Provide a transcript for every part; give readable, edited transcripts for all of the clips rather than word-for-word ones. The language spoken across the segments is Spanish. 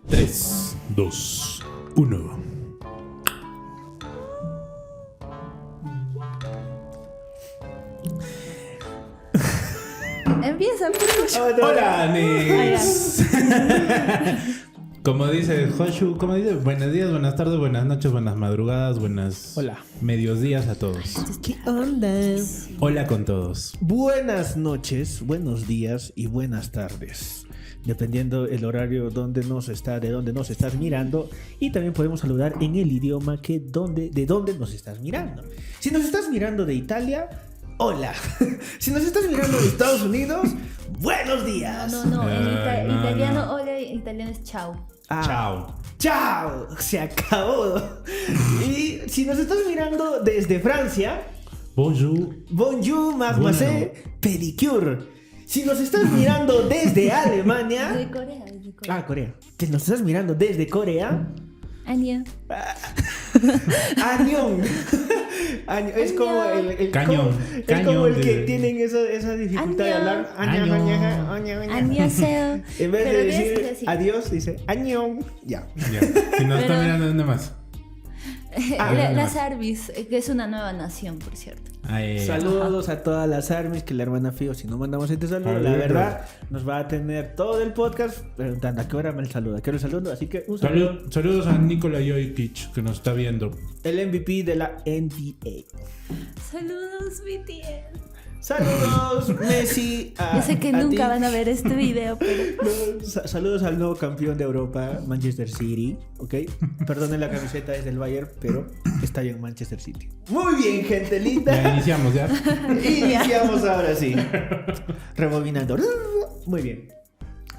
Tres, dos, uno. Empieza, pues. Hola, Nix. Como dice Joshu, como dice, buenos días, buenas tardes, buenas noches, buenas madrugadas, buenas medios días a todos. ¿Qué onda? Hola con todos. Buenas noches, buenos días y buenas tardes. Dependiendo el horario de dónde nos estás mirando. Y también podemos saludar en el idioma de dónde nos estás mirando. Si nos estás mirando de Italia, hola. Si nos estás mirando de Estados Unidos, buenos días. No. En no, italiano, no. hola, en italiano es ciao. Chao. ¡Chao! Se acabó. Y si nos estás mirando desde Francia, Bonjour. bonjour, mademoiselle, pedicure. Si nos estás mirando desde Alemania... De Corea. Corea. Si nos estás mirando desde Corea... Aña. Añón. Es como el Cañón. Es Cañón como el de- que tienen esa dificultad de hablar. Añón. Añaseo. En vez de Pero decir es así. adiós, dice añón. Ya. Ya. Si nos está Pero- mirando, ¿dónde más? Las Arbis, que es una nueva nación, por cierto. Saludos a todas las armies que la hermana Fío, si no mandamos este saludo, la verdad, nos va a tener todo el podcast preguntando a qué hora me el saludo, a qué hora el saludo. Así que un saludo. Saludos a Nikola Jokic, que nos está viendo. El MVP de la NBA. Saludos, BTS. Saludos, Messi. Yo sé que a nunca ti. van a ver este video, pero Saludos al nuevo campeón de Europa, Manchester City, ¿ok? Perdonen la camiseta, es del Bayern, pero está en Manchester City. Muy bien, gente Ya linda. iniciamos, ya. Iniciamos ahora sí. Rebobinando. Muy bien.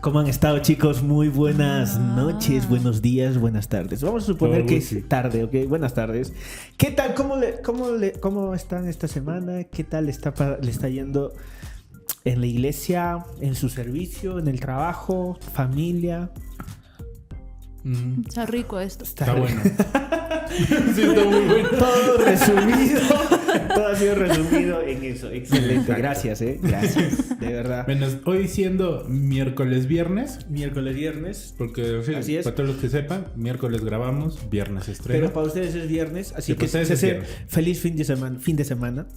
¿Cómo han estado, chicos? Muy buenas noches, buenos días, buenas tardes. Vamos a suponer que es tarde, ¿ok? Buenas tardes. ¿Qué tal? ¿Cómo están esta semana? ¿Qué tal le está yendo en la iglesia, en su servicio, en el trabajo, familia? está rico esto. Está bueno. Sí, está muy bueno. Todo resumido. Todo ha sido resumido en eso. Excelente. Exacto. Gracias, gracias. De verdad. Bueno, hoy siendo miércoles, viernes, Miércoles, viernes. porque sí, Así es. para todos los que sepan, miércoles grabamos, viernes estreno. Pero para ustedes es viernes, así Sí, que para ustedes es viernes. feliz fin de semana.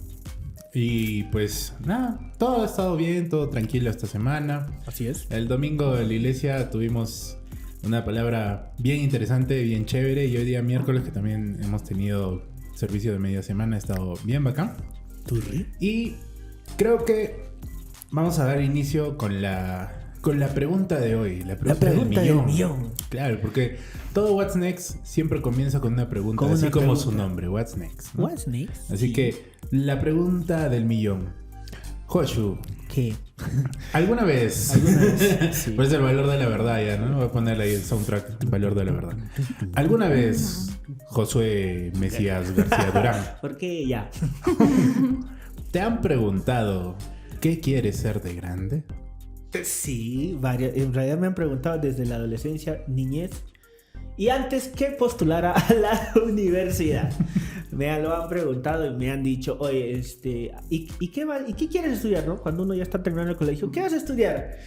Y pues nada, todo ha estado bien, todo tranquilo esta semana. Así es. El domingo en la iglesia tuvimos una palabra bien interesante, bien chévere. Y hoy día miércoles, que también hemos tenido servicio de media semana, ha estado bien bacán. Y creo que vamos a dar inicio con la pregunta de hoy. La pregunta, del millón. Claro, porque todo What's Next siempre comienza con una pregunta, Con así una como pregunta. su nombre, What's Next, ¿no? What's next? Así Sí. que la pregunta del millón. Joshu, ¿Qué? ¿alguna vez? Sí. Pues el valor de la verdad ya, ¿no? Voy a ponerle ahí el soundtrack, el valor de la verdad. ¿Alguna vez, Josué Mesías García Durán, ¿Por qué ya? te han preguntado qué quieres ser de grande? Sí, varias. En realidad me han preguntado desde la adolescencia, niñez y antes que postulara a la universidad. Me lo han preguntado y me han dicho, oye, ¿y qué quieres estudiar, no? Cuando uno ya está terminando el colegio, ¿qué vas a estudiar?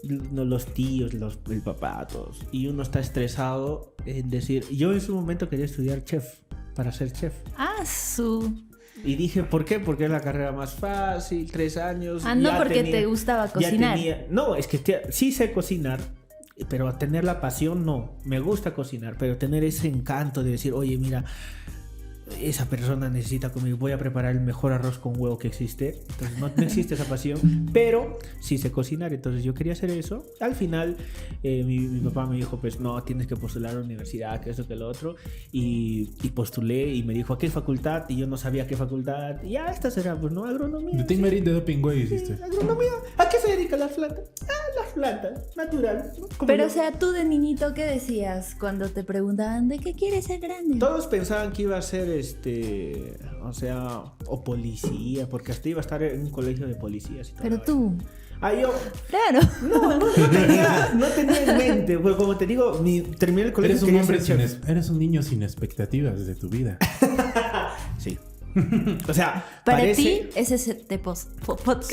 Los tíos, el papá, todos. Y uno está estresado en decir, yo en su momento quería estudiar para ser chef. Y dije, ¿por qué? Porque es la carrera más fácil, 3 años. No ya porque te gustaba ya cocinar. No, es que sí sé cocinar, pero tener la pasión no. Me gusta cocinar, pero tener ese encanto de decir, oye, mira, esa persona necesita comer, voy a preparar el mejor arroz con huevo que existe. Entonces no existe esa pasión, pero sí sé cocinar. Entonces yo quería hacer eso. Al final mi papá me dijo, pues no, tienes que postular a la universidad, que eso, que lo otro. Y postulé y me dijo, ¿a qué facultad? Y yo no sabía qué facultad. Y ya, esta será, pues no, agronomía. De Tim Marín de Doping, güey, hiciste. Agronomía. ¿A qué se dedican las plantas? Las plantas, natural, ¿no? Como Pero yo. o sea, tú de niñito, ¿qué decías cuando te preguntaban de qué quieres ser grande? Todos pensaban que iba a ser o policía, porque hasta iba a estar en un colegio de policías y todo. Pero tú, Yo claro. no tenía en mente, pues como te digo, terminé el colegio. Eres un quería hombre ser chef. eres un niño sin expectativas de tu vida. Sí. O sea, Para parece... ti, ese es este podcast.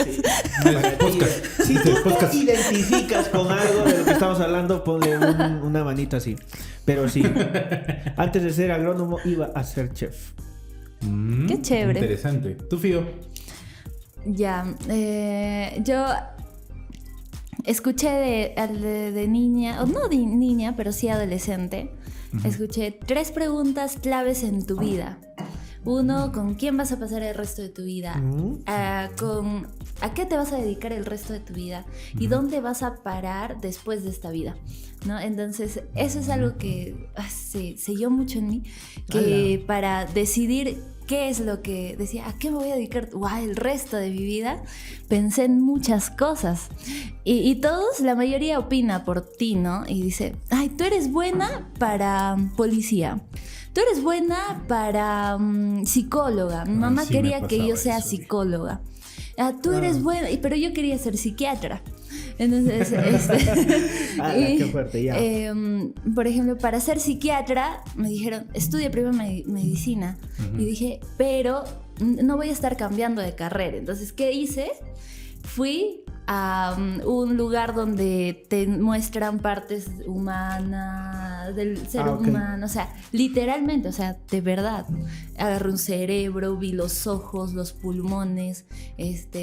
Sí, para ti. Si tú te identificas con algo de lo que estamos hablando, ponle una manita así. Pero sí, antes de ser agrónomo iba a ser chef. Qué chévere. Interesante. ¿Tú, Fío? Ya, yo escuché de niña, o no de niña, pero sí adolescente, escuché 3 preguntas claves en tu vida. 1, ¿con quién vas a pasar el resto de tu vida? ¿A qué te vas a dedicar el resto de tu vida? ¿Y dónde vas a parar después de esta vida? ¿No? Entonces, eso es algo que se selló mucho en mí, que para decidir qué es lo que decía, ¿a qué me voy a dedicar el resto de mi vida? Pensé en muchas cosas. Y todos, la mayoría opina por ti, ¿no? Y dice, ay, tú eres buena para policía. Tú eres buena para psicóloga. Mi mamá sí, quería me que yo pasaba sea eso, psicóloga. Tú eres buena, pero yo quería ser psiquiatra. Entonces, qué fuerte, ya. por ejemplo, para ser psiquiatra me dijeron, estudia primero medicina. Y dije, pero no voy a estar cambiando de carrera. Entonces, ¿qué hice? Fui a un lugar donde te muestran partes humanas del ser humano, o sea, literalmente, o sea, de verdad. Agarré un cerebro, vi los ojos, los pulmones,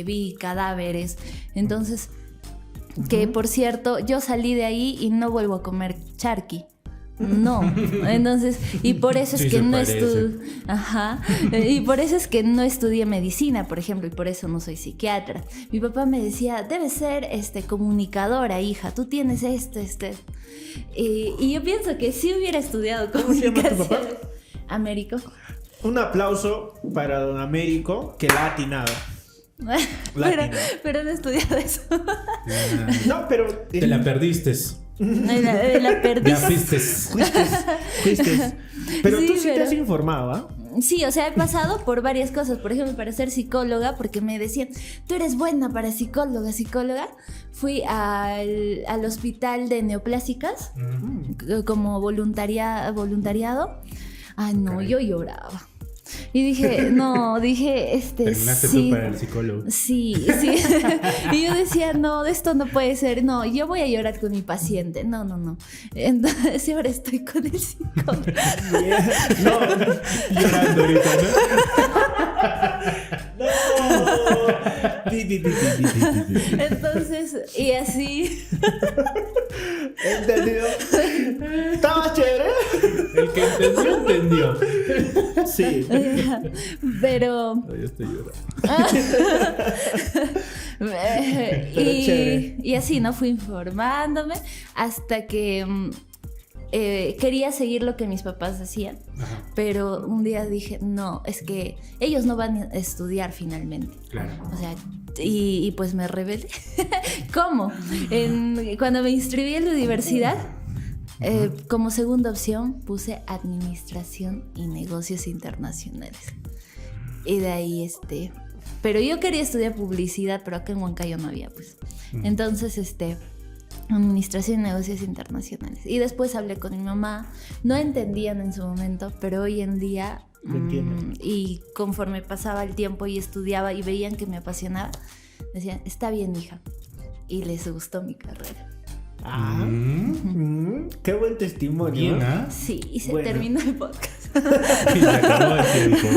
vi cadáveres. Entonces, que por cierto, yo salí de ahí y no vuelvo a comer charqui. No, entonces, y por eso es que no estudié, y por eso es que no estudié medicina, por ejemplo, y por eso no soy psiquiatra. Mi papá me decía, debes ser comunicadora, hija, tú tienes esto. Y yo pienso que si hubiera estudiado comunicación. ¿Cómo se llama tu papá? Américo. Un aplauso para don Américo, que la ha atinado. pero no he estudiado eso. No, pero... Te la perdiste. La perdí. Ya fuiste. Fuiste. Pero Sí, tú sí te pero- has informado, ¿ah? Sí, o sea, he pasado por varias cosas. Por ejemplo, para ser psicóloga, porque me decían, tú eres buena para psicóloga. Fui al hospital de neoplásicas como voluntariado. Ay, no, Caray. yo lloraba. Y dije, Terminaste sí. tú para el psicólogo. Sí. Y yo decía, no, esto no puede ser. No, yo voy a llorar con mi paciente. No. Entonces ahora estoy con el psicólogo. No, Llorando ahorita, no. Entonces, y así. ¿Entendido? ¿Estaba chévere? ¿no? El que entendió. Sí. Pero. No, yo estoy llorando. chévere. Y así, ¿no? Fui informándome hasta que quería seguir lo que mis papás decían. Ajá, Pero un día dije, no, es que ellos no van a estudiar finalmente. claro. O sea, y pues me rebelé. ¿Cómo? Cuando me inscribí en la universidad, como segunda opción puse Administración y Negocios Internacionales. Y de ahí, pero yo quería estudiar publicidad, pero acá en Huancayo no había, pues. Entonces, Administración y Negocios Internacionales. Y después hablé con mi mamá. No entendían en su momento, pero hoy en día... Lo entiendo. Y conforme pasaba el tiempo y estudiaba y veían que me apasionaba, decían, está bien, hija. Y les gustó mi carrera. Qué buen testimonio. Bien, ¿ah? Sí, y se Bueno. terminó el podcast. Y se acabó el tiempo.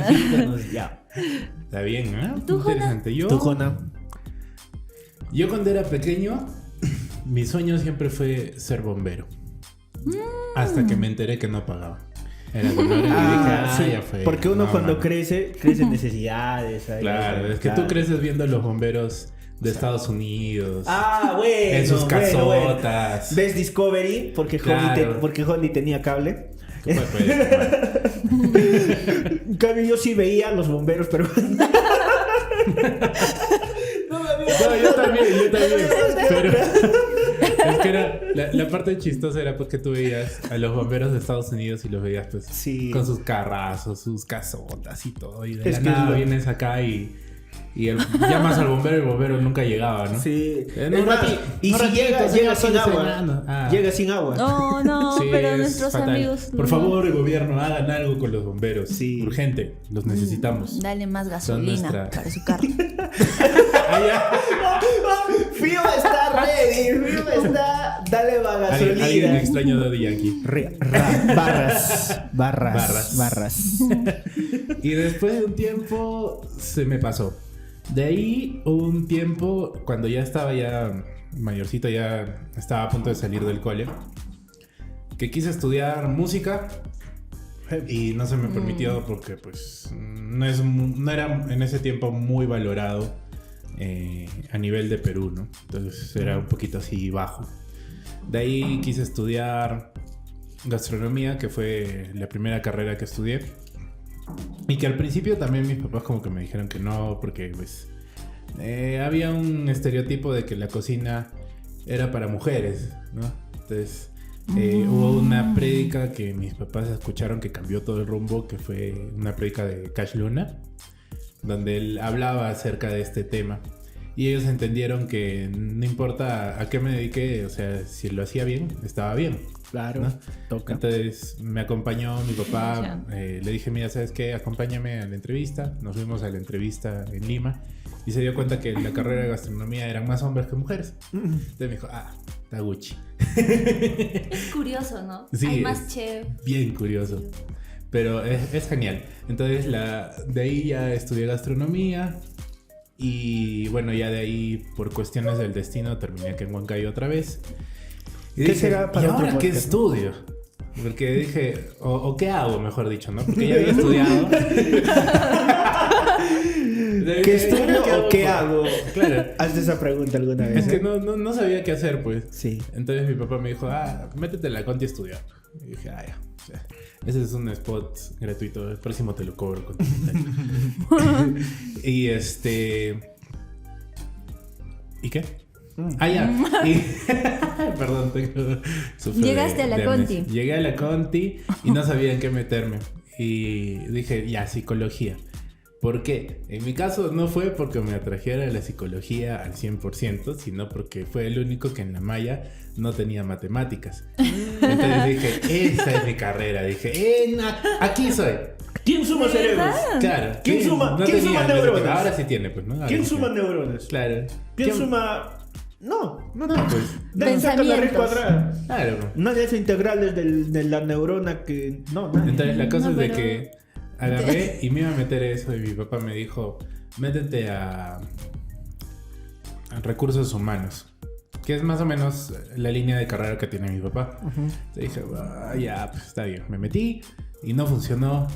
Díganos ya. Está bien, ¿ah? ¿Tú, Jona? Interesante. ¿Tú, Jona? Yo cuando era pequeño, mi sueño siempre fue ser bombero. Hasta que me enteré que no pagaba. Era de menor y dije, Sí, ya fue. porque uno No, cuando mano. crece necesidades. Ahí, Claro, es que tú creces viendo los bomberos de Estados Unidos. Bueno. En sus bueno. casotas. ¿Ves Discovery? Porque Claro. Honey tenía cable. Pues, En cambio, yo sí veía a los bomberos, pero... no, yo también. Pero es que era la parte chistosa era pues que tú veías a los bomberos de Estados Unidos y los veías pues Sí. con sus carrazos, sus casotas y todo. Y de Es la que nada es lo- vienes acá y llamas al bombero y el bombero nunca llegaba, ¿no? Sí. En Es un más, ratito, y un si ratito, llega señor, sin estoy agua. desayunando. Llega sin agua. No, Sí, pero es nuestros fatal. amigos. Por no. favor, el gobierno, hagan algo con los bomberos. Sí. Urgente, los necesitamos. Dale más gasolina nuestra- para su carro. Ah, ya. Fío está ready. Fío está. Dale más Alguien gasolina. extraño Daddy Yankee. Barras. Y después de un tiempo se me pasó. De ahí un tiempo, cuando ya estaba ya mayorcito, ya estaba a punto de salir del cole, que quise estudiar música y no se me permitió porque pues no era en ese tiempo muy valorado a nivel de Perú, ¿no? Entonces era un poquito así bajo. De ahí quise estudiar gastronomía, que fue la primera carrera que estudié. Y que al principio también mis papás como que me dijeron que no, porque pues había un estereotipo de que la cocina era para mujeres, ¿no? Entonces hubo una prédica que mis papás escucharon que cambió todo el rumbo, que fue una prédica de Cash Luna, donde él hablaba acerca de este tema. Y ellos entendieron que no importa a qué me dediqué, o sea, si lo hacía bien, estaba bien. Claro, ¿no? toca. Entonces me acompañó mi papá, le dije, mira, ¿sabes qué? Acompáñame a la entrevista. Nos fuimos a la entrevista en Lima y se dio cuenta que en la carrera de gastronomía eran más hombres que mujeres. Entonces me dijo, está Gucci. Es curioso, ¿no? Sí, Hay más es chef. bien curioso. Pero es genial. Entonces de ahí ya estudié gastronomía. Y bueno, ya de ahí por cuestiones del destino terminé aquí en Huancayo otra vez. Y ¿Qué dije, será para ¿y otro ahora qué podcast? estudio? Porque dije, o qué hago, mejor dicho, ¿no? Porque ya había estudiado. ¿Qué estudio o qué hago? hago? Claro. Hazte esa pregunta alguna vez. Es que no sabía qué hacer, pues. Sí. Entonces mi papá me dijo, métete en la Conti a estudiar. Y dije, ya. O sea, ese es un spot gratuito. El próximo te lo cobro con tu Y ¿y qué? Ya. Perdón, Llegaste a la Conti. Llegué a la Conti y no sabía en qué meterme. Y dije, ya, psicología. ¿Por qué? En mi caso no fue porque me atrajera la psicología al 100%, sino porque fue el único que en la malla no tenía matemáticas. Entonces dije, esa es mi carrera. Dije, aquí soy. ¿Quién suma cerebros? Claro. ¿Quién suma tenía, neuronas? Ahora sí tiene, pues, ¿no? Ahora ¿Quién sí suma tiene. neuronas? Claro. ¿Quién suma...? No, Pues. Dale, saca la raíz Pensamientos. cuadrada. Claro. Nadie hace integrales de la neurona que... No, nadie. Entonces la cosa No, es de pero- que agarré y me iba a meter eso y mi papá me dijo, métete a recursos humanos, que es más o menos la línea de carrera que tiene mi papá. Entonces dije, ya, pues está bien. Me metí y no funcionó.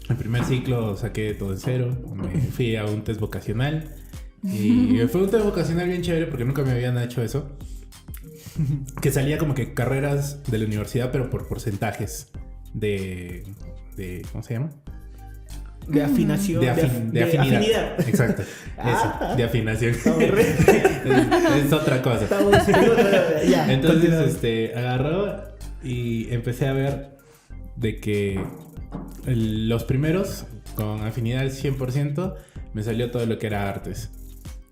El primer ciclo saqué todo en cero. Me fui a un test vocacional. Y fue un test vocacional bien chévere porque nunca me habían hecho eso. Que salía como que carreras de la universidad, pero por porcentajes de ¿cómo se llama? De afinación. De afinidad. afinidad. Exacto. Eso, de afinación. es otra cosa. Ya, Entonces, continúa. agarró y empecé a ver de que los primeros, con afinidad al 100%, me salió todo lo que era artes.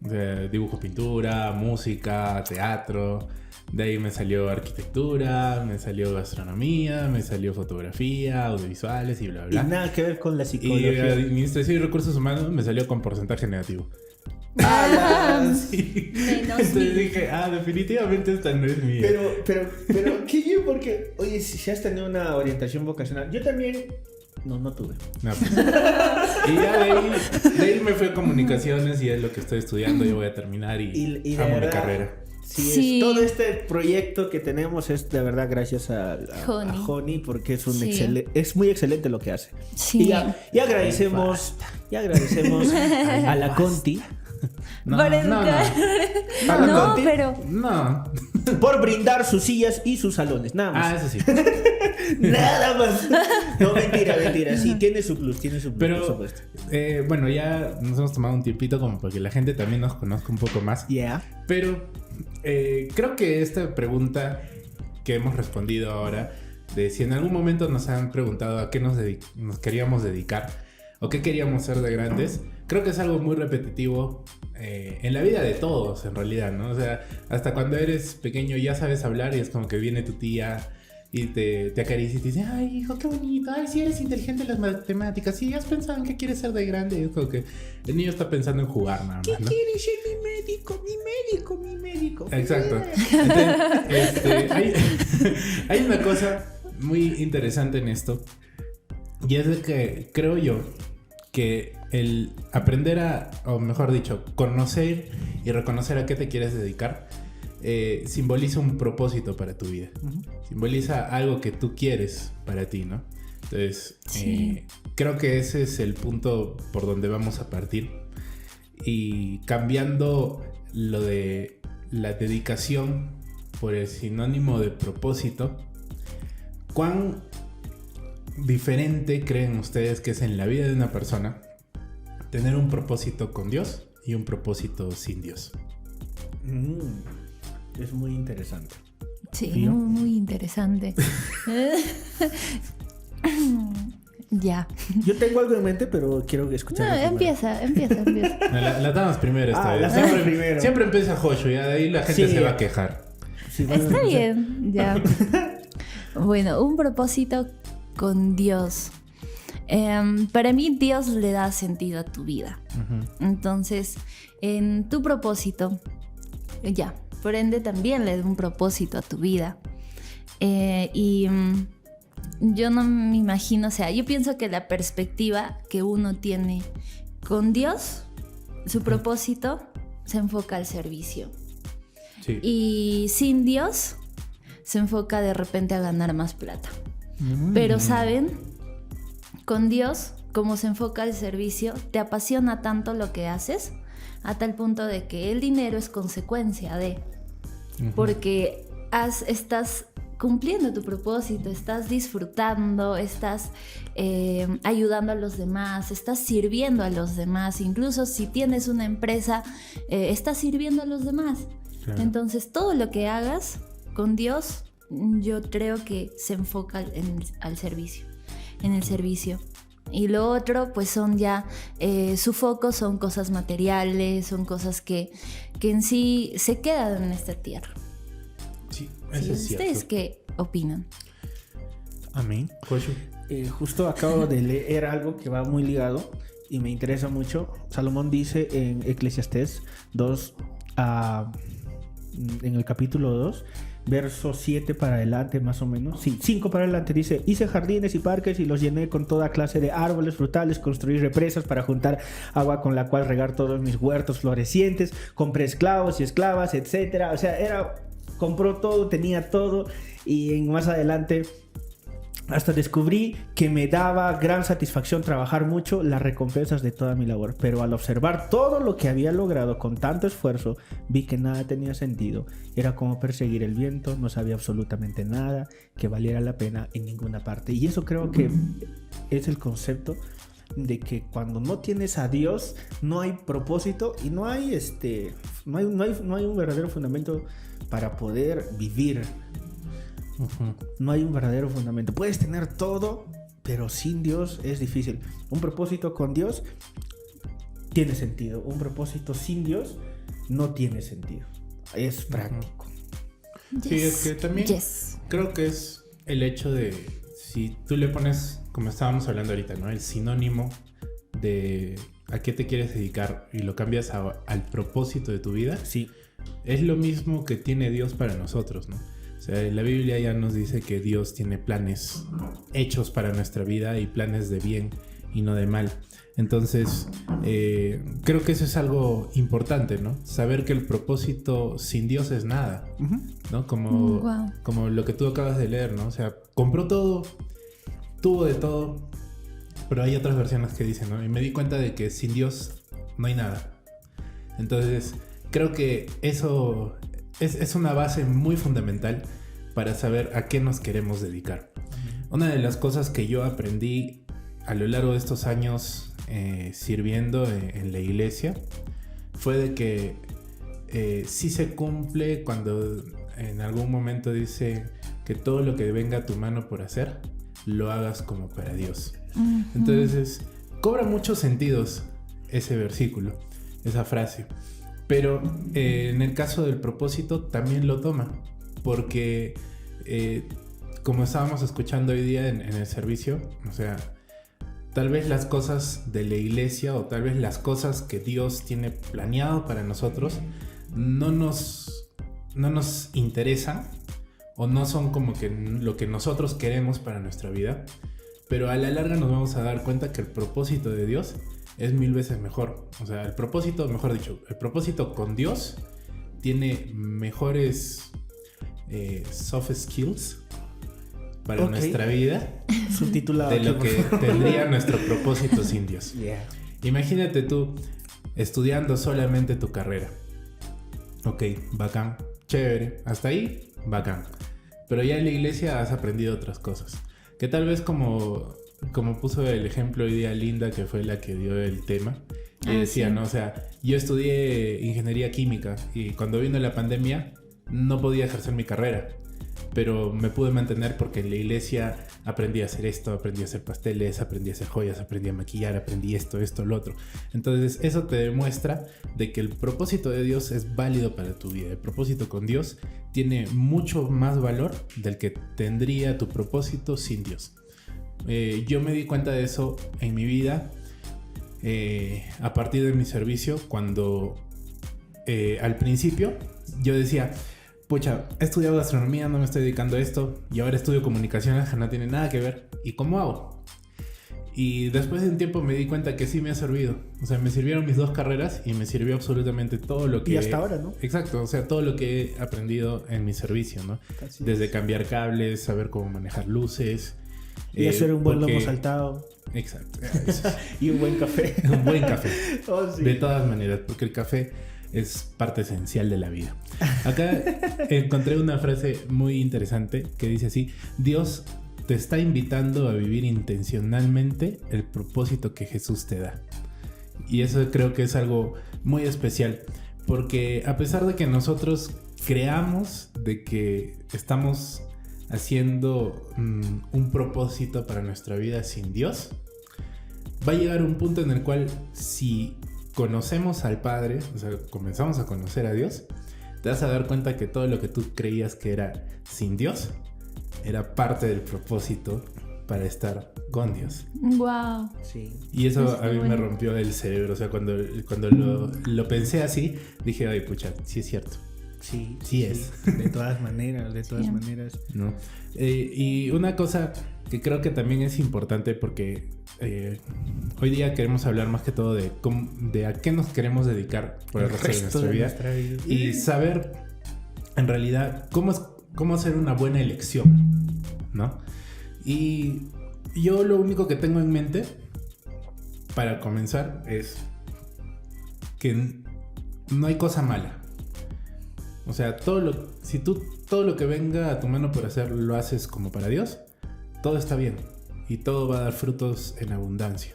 O sea, dibujo, pintura, música, teatro. De ahí me salió arquitectura, me salió gastronomía, me salió fotografía, audiovisuales y bla, Y bla. nada que ver con la Y psicología. administración y recursos humanos me salió con porcentaje negativo. Sí. Menos Entonces mil. dije, definitivamente esta no es mía. Pero, qué bien, porque, oye, si has tenido una orientación vocacional, yo también, no tuve. No, pues. Y ya de ahí me fui a comunicaciones y es lo que estoy estudiando. Yo voy a terminar y de amo mi verdad, carrera. Sí. todo este proyecto que tenemos es de verdad gracias a Joni, porque es es muy excelente lo que hace. Sí. Y agradecemos a la Conti Por educar. A la No, Conti. pero No. por brindar sus sillas y sus salones, nada más. Eso sí. Nada más. No, mentira. Sí, tiene su plus, por Pero, supuesto. bueno, ya nos hemos tomado un tiempito como para que la gente también nos conozca un poco más. Yeah. Pero creo que esta pregunta que hemos respondido ahora, de si en algún momento nos han preguntado a qué nos queríamos dedicar, o qué queríamos ser de grandes, creo que es algo muy repetitivo en la vida de todos, en realidad, ¿no? O sea, hasta cuando eres pequeño ya sabes hablar y es como que viene tu tía y te acaricia y te dice, ay, hijo, qué bonito, ay, sí eres inteligente en las matemáticas, sí, has pensado en qué quieres ser de grande. Y es como que el niño está pensando en jugar nada más, ¿no? ¿Qué quieres ser? Mi médico. Exacto. Entonces, hay una cosa muy interesante en esto, y es de que creo yo que el aprender o mejor dicho, conocer y reconocer a qué te quieres dedicar, simboliza un propósito para tu vida. Simboliza algo que tú quieres para ti, ¿no? Entonces, Sí. creo que ese es el punto por donde vamos a partir. Y cambiando lo de la dedicación por el sinónimo de propósito, ¿cuán diferente creen ustedes que es en la vida de una persona tener un propósito con Dios y un propósito sin Dios? Es muy interesante. Sí, ¿Fío? muy interesante. Ya. Yo tengo algo en mente, pero quiero escuchar. No, empieza. La damos primero esta vez. la damos primero. Siempre empieza Joshua y de ahí la gente Sí. se va a quejar. Sí, bueno, Está no sé. bien, ya. Bueno, un propósito con Dios. Para mí Dios le da sentido a tu vida. Entonces, en tu propósito, ya, por ende también le da un propósito a tu vida. Yo no me imagino, o sea, yo pienso que la perspectiva que uno tiene con Dios, su propósito se enfoca al servicio. Sí. Y sin Dios se enfoca de repente a ganar más plata. Pero ¿saben? Con Dios, como se enfoca al servicio, te apasiona tanto lo que haces, a tal punto de que el dinero es consecuencia de... Porque estás cumpliendo tu propósito, estás disfrutando, estás ayudando a los demás, estás sirviendo a los demás. Incluso si tienes una empresa, estás sirviendo a los demás. Claro. Entonces, todo lo que hagas con Dios, yo creo que se enfoca al servicio, en el servicio. Y lo otro, pues son ya, su foco son cosas materiales, son cosas que en sí se quedan en esta tierra. Sí, ¿Sí? eso es cierto. ¿Ustedes qué opinan? Amén. Joshua. Justo acabo de leer algo que va muy ligado y me interesa mucho. Salomón dice en Eclesiastés 2, en el capítulo 2, verso 7 para adelante más o menos. Sí, 5 para adelante dice: hice jardines y parques y los llené con toda clase de árboles frutales, construí represas para juntar agua con la cual regar todos mis huertos florecientes, compré esclavos y esclavas, etcétera. O sea, compró todo, tenía todo, y más adelante hasta descubrí que me daba gran satisfacción trabajar mucho las recompensas de toda mi labor. Pero al observar todo lo que había logrado con tanto esfuerzo, vi que nada tenía sentido. Era como perseguir el viento, no sabía absolutamente nada que valiera la pena en ninguna parte. Y eso creo que es el concepto de que cuando no tienes a Dios, no hay propósito y no hay un verdadero fundamento para poder vivir. No hay un verdadero fundamento. Puedes tener todo, pero sin Dios es difícil. Un propósito con Dios tiene sentido. Un propósito sin Dios no tiene sentido. Es práctico. Sí, es que también creo que es el hecho de, si tú le pones, como estábamos hablando ahorita, ¿no? El sinónimo de a qué te quieres dedicar y lo cambias al propósito de tu vida. Sí. Es lo mismo que tiene Dios para nosotros, ¿no? O sea, la Biblia ya nos dice que Dios tiene planes hechos para nuestra vida y planes de bien y no de mal. Entonces, creo que eso es algo importante, ¿no? Saber que el propósito sin Dios es nada, ¿no? Como lo que tú acabas de leer, ¿no? O sea, compró todo, tuvo de todo, pero hay otras versiones que dicen, ¿no? Y me di cuenta de que sin Dios no hay nada. Entonces, creo que eso es una base muy fundamental para saber a qué nos queremos dedicar. Una de las cosas que yo aprendí a lo largo de estos años sirviendo en la iglesia fue de que sí se cumple cuando en algún momento dice que todo lo que venga a tu mano por hacer, lo hagas como para Dios. Entonces, cobra muchos sentidos ese versículo, esa frase. Pero en el caso del propósito también lo toma, porque como estábamos escuchando hoy día en el servicio, o sea, tal vez las cosas de la iglesia o tal vez las cosas que Dios tiene planeado para nosotros no nos interesan o no son como que lo que nosotros queremos para nuestra vida, pero a la larga nos vamos a dar cuenta que el propósito de Dios es 1000 veces mejor. O sea, el propósito con Dios tiene mejores soft skills para nuestra vida Subtitulado de lo que tendría nuestro propósito sin Dios. Yeah. Imagínate tú estudiando solamente tu carrera. Ok, bacán, chévere, hasta ahí, bacán. Pero ya en la iglesia has aprendido otras cosas. Que tal vez como puso el ejemplo hoy día Linda, que fue la que dio el tema, y decía, sí, ¿no? O sea, yo estudié ingeniería química y cuando vino la pandemia no podía ejercer mi carrera, pero me pude mantener porque en la iglesia aprendí a hacer esto, aprendí a hacer pasteles, aprendí a hacer joyas, aprendí a maquillar, aprendí esto, lo otro. Entonces eso te demuestra de que el propósito de Dios es válido para tu vida. El propósito con Dios tiene mucho más valor del que tendría tu propósito sin Dios. Yo me di cuenta de eso en mi vida a partir de mi servicio, cuando al principio yo decía, pucha, he estudiado gastronomía, no me estoy dedicando a esto, y ahora estudio comunicaciones que no tiene nada que ver, ¿y cómo hago? Y después de un tiempo me di cuenta que sí me ha servido. O sea, me sirvieron mis 2 carreras y me sirvió absolutamente todo lo que... Y hasta ahora, ¿no? Exacto, o sea, todo lo que he aprendido en mi servicio, ¿no? Así desde es. Cambiar cables, saber cómo manejar luces. Y hacer un buen lomo saltado. Exacto. Y un buen café. Un buen café. Oh, sí. De todas maneras, porque el café es parte esencial de la vida. Acá encontré una frase muy interesante que dice así: Dios te está invitando a vivir intencionalmente el propósito que Jesús te da. Y eso creo que es algo muy especial, porque a pesar de que nosotros creamos de que estamos haciendo un propósito para nuestra vida sin Dios, va a llegar un punto en el cual, si conocemos al Padre, o sea, comenzamos a conocer a Dios, te vas a dar cuenta que todo lo que tú creías que era sin Dios era parte del propósito para estar con Dios. Wow. Sí. Y eso a mí me rompió el cerebro. O sea, cuando lo pensé así, dije, ay, pucha, sí es cierto. Sí es. De todas maneras, ¿No? Y una cosa que creo que también es importante, porque hoy día queremos hablar más que todo de a qué nos queremos dedicar por el resto de nuestra vida. Y saber en realidad cómo hacer una buena elección, ¿no? Y yo lo único que tengo en mente para comenzar es que no hay cosa mala. O sea, si tú todo lo que venga a tu mano por hacer lo haces como para Dios, todo está bien y todo va a dar frutos en abundancia.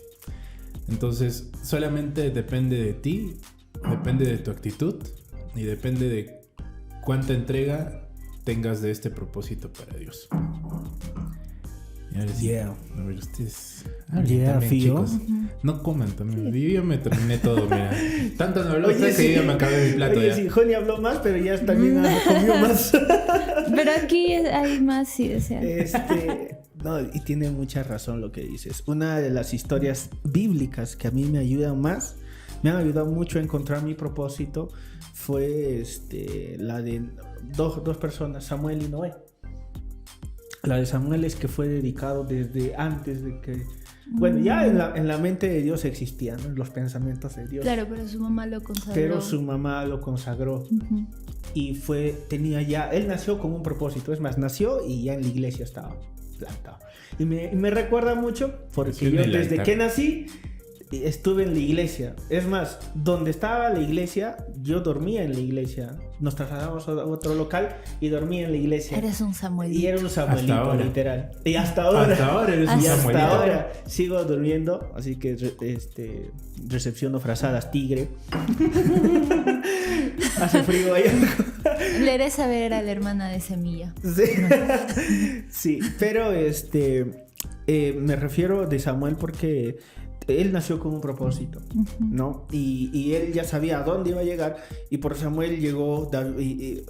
Entonces, solamente depende de ti, depende de tu actitud y depende de cuánta entrega tengas de este propósito para Dios. Y ahora sí, a ver, ustedes también, chicos. No coman también. Yo me terminé todo, mira. Tanto no habló usted que yo me acabé mi plato. Oye, ya. sí, Joni habló más, pero ya también comió más. Pero aquí hay más, sí, o sea. No, y tiene mucha razón lo que dices. Una de las historias bíblicas que a mí me han ayudado mucho a encontrar mi propósito, fue la de dos personas, Samuel y Noé. La de Samuel es que fue dedicado desde antes de que... Bueno, ya en la mente de Dios existían, ¿no? Los pensamientos de Dios. Claro, pero su mamá lo consagró. Uh-huh. Y él nació con un propósito. Es más, nació y ya en la iglesia estaba plantado. Y me recuerda mucho porque yo desde que nací estuve en la iglesia. Es más, donde estaba la iglesia, yo dormía en la iglesia. Nos trasladamos a otro local y dormía en la iglesia. Eres un Samuelito. Y era un Samuelito, literal. Y hasta ahora eres un Samuelito. Hasta ahora sigo durmiendo, así que recepciono frazadas tigre. Hace frío allá. Le haré saber a la hermana de Semilla. Sí, pero me refiero de Samuel porque él nació con un propósito, ¿no? Y él ya sabía a dónde iba a llegar, y por Samuel llegó,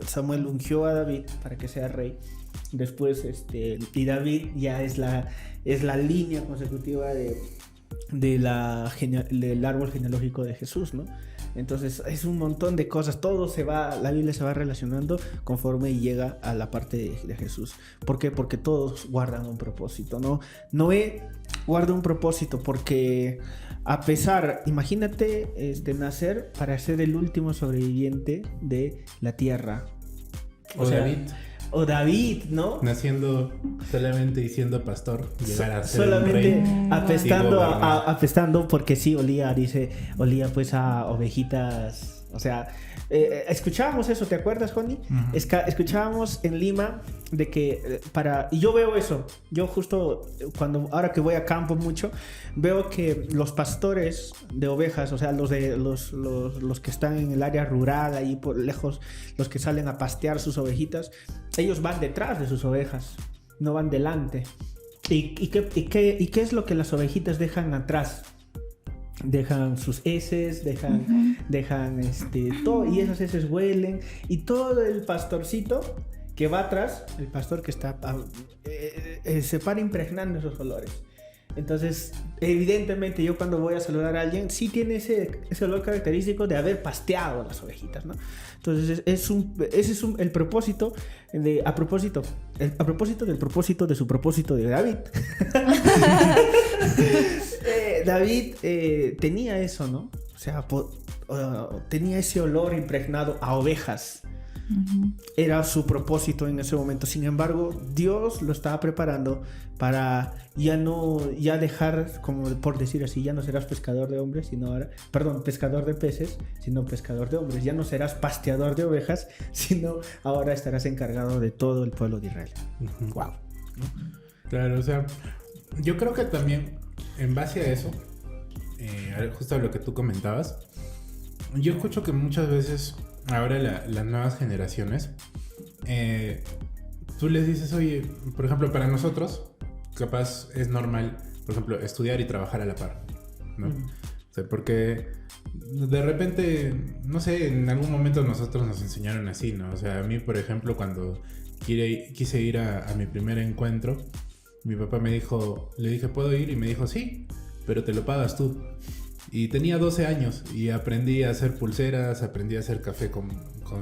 Samuel ungió a David para que sea rey. Después, y David ya es la línea consecutiva del árbol genealógico de Jesús, ¿no? Entonces es un montón de cosas, la Biblia se va relacionando conforme llega a la parte de Jesús. ¿Por qué? Porque todos guardan un propósito, ¿no? Noé guarda un propósito porque imagínate nacer para ser el último sobreviviente de la tierra. O David, ¿no? Naciendo solamente y siendo pastor, llegar a ser solamente un rey apestando porque sí, olía pues a ovejitas. O sea, escuchábamos eso, ¿te acuerdas, Johnny? Uh-huh. Escuchábamos en Lima de que y yo veo eso. Yo justo ahora que voy a campo mucho, veo que los pastores de ovejas, o sea, los que están en el área rural, ahí por lejos, los que salen a pastear sus ovejitas, ellos van detrás de sus ovejas, no van delante. ¿Y qué es lo que las ovejitas dejan atrás? Dejan sus heces, dejan todo, y esas heces huelen, y todo el pastorcito que va atrás, el pastor que está se para impregnando esos olores. Entonces, evidentemente, yo cuando voy a saludar a alguien, sí tiene ese olor característico de haber pasteado las ovejitas, ¿no? Entonces, ese es el propósito a propósito del propósito de su propósito de David. David tenía eso, ¿no? O sea, tenía ese olor impregnado a ovejas. Uh-huh. Era su propósito en ese momento. Sin embargo, Dios lo estaba preparando para ya dejar, como por decir así, ya no serás pescador de hombres, pescador de peces, sino pescador de hombres. Ya no serás pasteador de ovejas, sino ahora estarás encargado de todo el pueblo de Israel. Uh-huh. Wow. Claro, o sea, yo creo que también en base a eso, justo a lo que tú comentabas, yo escucho que muchas veces ahora las nuevas generaciones, tú les dices, oye, por ejemplo, para nosotros, capaz es normal, por ejemplo, estudiar y trabajar a la par, ¿no? O sea, porque de repente, no sé, en algún momento nosotros nos enseñaron así, ¿no? O sea, a mí, por ejemplo, cuando quise ir a mi primer encuentro, mi papá le dije, ¿puedo ir? Y me dijo, sí, pero te lo pagas tú. Y tenía 12 años y aprendí a hacer pulseras, aprendí a hacer café con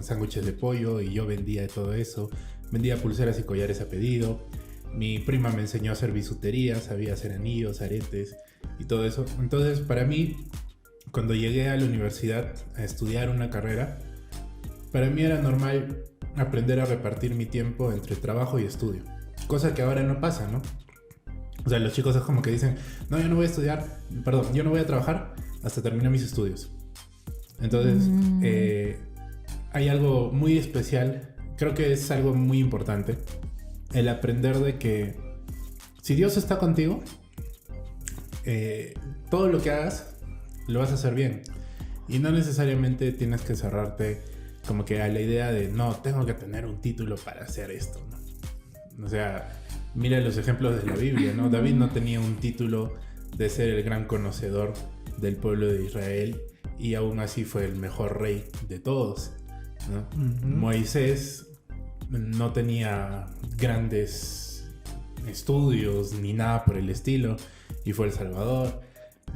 sándwiches de pollo, y yo vendía todo eso. Vendía pulseras y collares a pedido. Mi prima me enseñó a hacer bisutería, sabía hacer anillos, aretes y todo eso. Entonces, para mí, cuando llegué a la universidad a estudiar una carrera, para mí era normal aprender a repartir mi tiempo entre trabajo y estudio. Cosa que ahora no pasa, ¿no? O sea, los chicos es como que dicen, no, yo no voy a trabajar hasta terminar mis estudios. Entonces, hay algo muy especial, creo que es algo muy importante, el aprender de que si Dios está contigo, todo lo que hagas, lo vas a hacer bien. Y no necesariamente tienes que cerrarte como que a la idea de, no, tengo que tener un título para hacer esto, ¿no? O sea, mira los ejemplos de la Biblia, ¿no? David no tenía un título de ser el gran conocedor del pueblo de Israel, y aún así fue el mejor rey de todos, ¿no? Uh-huh. Moisés no tenía grandes estudios ni nada por el estilo, y fue el salvador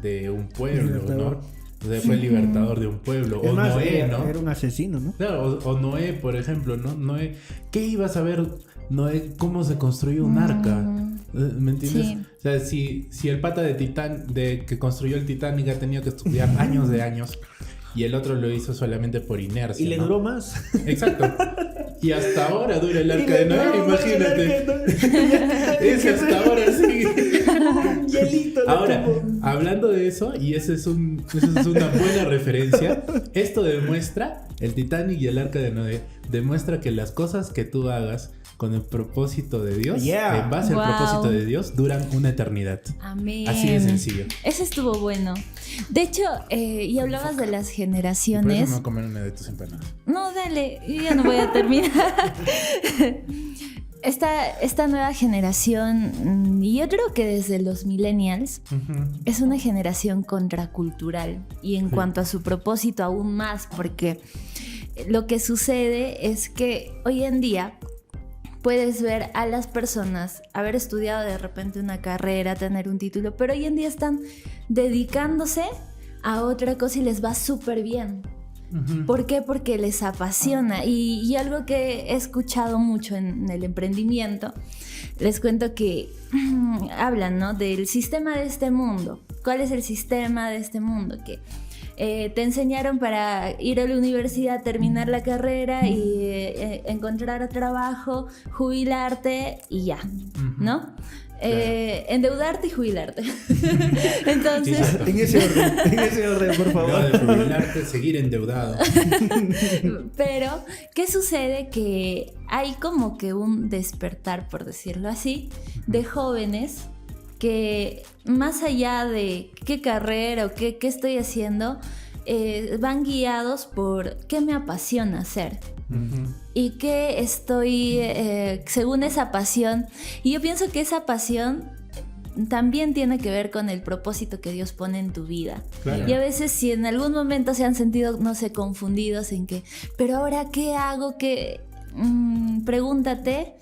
de un pueblo, ¿no? O sea, fue el libertador de un pueblo. O más, Noé, ¿no? Era un asesino, ¿no? Claro, o Noé, por ejemplo, ¿no? Noé, ¿qué iba a saber Noé cómo se construyó un arca? ¿Me entiendes? Sí. O sea, si el pata que construyó el Titanic ha tenido que estudiar años de años, y el otro lo hizo solamente por inercia, y le duró más. Exacto. Y hasta ahora dura el arca de Noé, imagínate. Es hasta ahora sí. Hielito. Ahora, hablando de eso, y esa es una buena referencia, esto demuestra, el Titanic y el arca de Noé, demuestra que las cosas que tú hagas con el propósito de Dios, en base al propósito de Dios, duran una eternidad. Amén. Así de sencillo. Eso estuvo bueno. De hecho, y hablabas de las generaciones. Por eso me voy a comer una de tus empanadas. No, dale, yo ya no voy a terminar. esta nueva generación, y yo creo que desde los millennials, es una generación contracultural. Y en cuanto a su propósito, aún más, porque lo que sucede es que hoy en día puedes ver a las personas haber estudiado de repente una carrera, tener un título, pero hoy en día están dedicándose a otra cosa y les va súper bien. ¿Por qué? Porque les apasiona. Y algo que he escuchado mucho en el emprendimiento, les cuento que hablan, ¿no?, del sistema de este mundo. ¿Cuál es el sistema de este mundo? Que te enseñaron para ir a la universidad, terminar la carrera y encontrar trabajo, jubilarte y ya, ¿no? Endeudarte y jubilarte. Entonces, En ese orden, por favor. No, de jubilarte, seguir endeudado. pero, ¿qué sucede? Que hay como que un despertar, por decirlo así, de jóvenes que más allá de qué carrera o qué estoy haciendo, van guiados por qué me apasiona hacer. Y que estoy según esa pasión. Y yo pienso que esa pasión también tiene que ver con el propósito que Dios pone en tu vida. Claro. Y a veces, si en algún momento se han sentido, no sé, confundidos en que, pero ahora ¿qué hago? Pregúntate,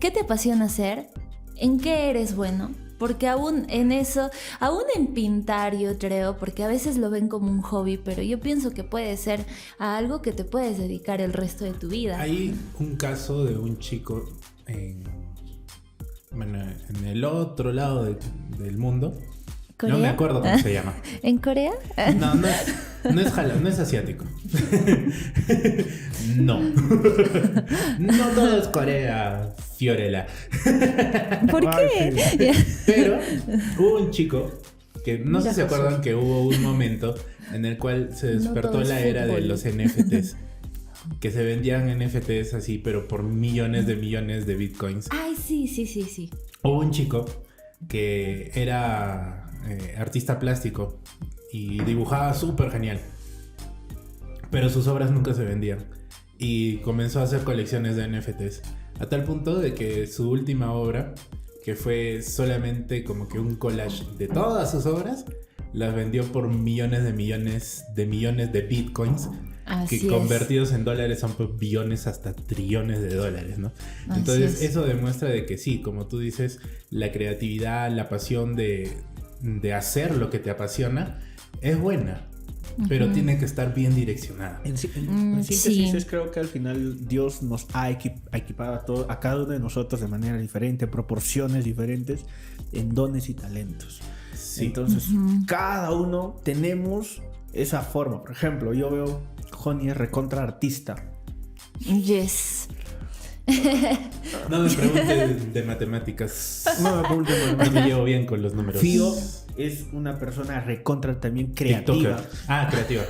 ¿qué te apasiona hacer? ¿En qué eres bueno? Porque aún en eso, aún en pintar, yo creo, porque a veces lo ven como un hobby, pero yo pienso que puede ser a algo que te puedes dedicar el resto de tu vida. Hay un caso de un chico en el otro lado del mundo. ¿Corea? No me acuerdo cómo se llama. ¿En Corea? No es asiático. No. No todo es Corea, Fiorella. ¿Por qué? Pero hubo un chico que no sé si se acuerdan que hubo un momento en el cual se despertó la era de los NFTs. Que se vendían NFTs así, pero por millones de bitcoins. Ay, sí. Hubo un chico que era artista plástico y dibujaba súper genial, pero sus obras nunca se vendían y comenzó a hacer colecciones de NFTs a tal punto de que su última obra, que fue solamente como que un collage de todas sus obras, las vendió por millones de bitcoins. Así que convertidos en dólares son pues billones hasta trillones de dólares, ¿no? Entonces eso demuestra de que sí, como tú dices, la creatividad, la pasión de hacer lo que te apasiona es buena, pero tiene que estar bien direccionada. En síntesis, creo que al final Dios nos ha equipado a cada uno de nosotros de manera diferente, proporciones diferentes, en dones y talentos. Sí. Entonces, cada uno tenemos esa forma. Por ejemplo, yo veo Joni es recontra artista. Yes. No me preguntes de matemáticas. No me preguntes de matemáticas. No me llevo bien con los números. Fío es una persona recontra también creativa. TikToker. Ah, creativa.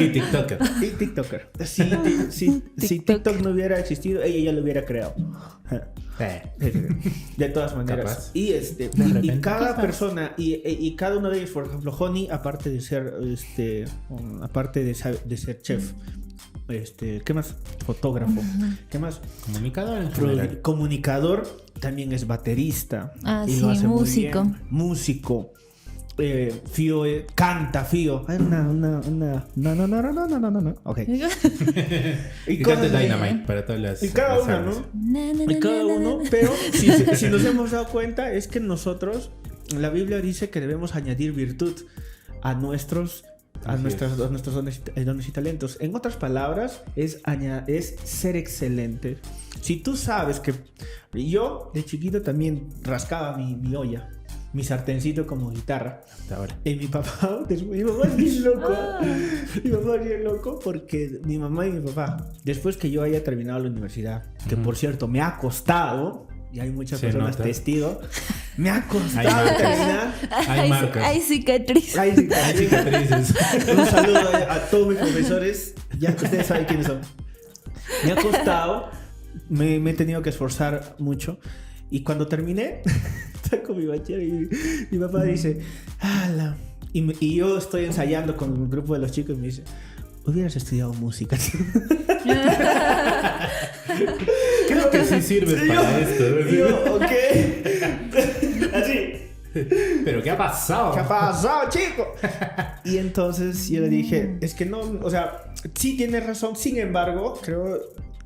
Y TikToker. Si TikTok no hubiera existido, ella ya lo hubiera creado. De todas maneras. Capaz. Y cada persona y cada uno de ellos, por ejemplo, Joni, aparte de ser ser chef, ¿qué más? Fotógrafo. ¿Qué más? Comunicador en general. Comunicador, también es baterista. Y lo hace músico. Muy bien. Músico. Fío canta, Fío. No. Ok. Y canta Dynamite para todas las. Y cada uno, ¿no? Y cada uno, pero si nos hemos dado cuenta, es que nosotros, la Biblia dice que debemos añadir virtud a nuestros dones y talentos. En otras palabras, es ser excelente. Si tú sabes que yo de chiquito también rascaba mi olla, mi sartencito como guitarra. Hasta ahora. Y mi papá es bien loco. Mi papá es bien loco porque mi mamá y mi papá, después que yo haya terminado la universidad, que por cierto me ha costado, y hay muchas personas testigos, me ha costado terminar. Hay marcas. Hay cicatrices. Hay cicatrices. Un saludo a todos mis profesores. Ya ustedes saben quiénes son. Me ha costado. Me he tenido que esforzar mucho. Y cuando terminé, estaba con mi bachiller y mi papá dice, ¡hala! Y yo estoy ensayando con un grupo de los chicos y me dice, hubieras estudiado música. Creo que sí sirves para esto. ¿No? Y yo, ok. Así. Pero ¿qué ha pasado? ¿Qué ha pasado, chico? Y entonces yo le dije, es que no, o sea, sí tienes razón, sin embargo,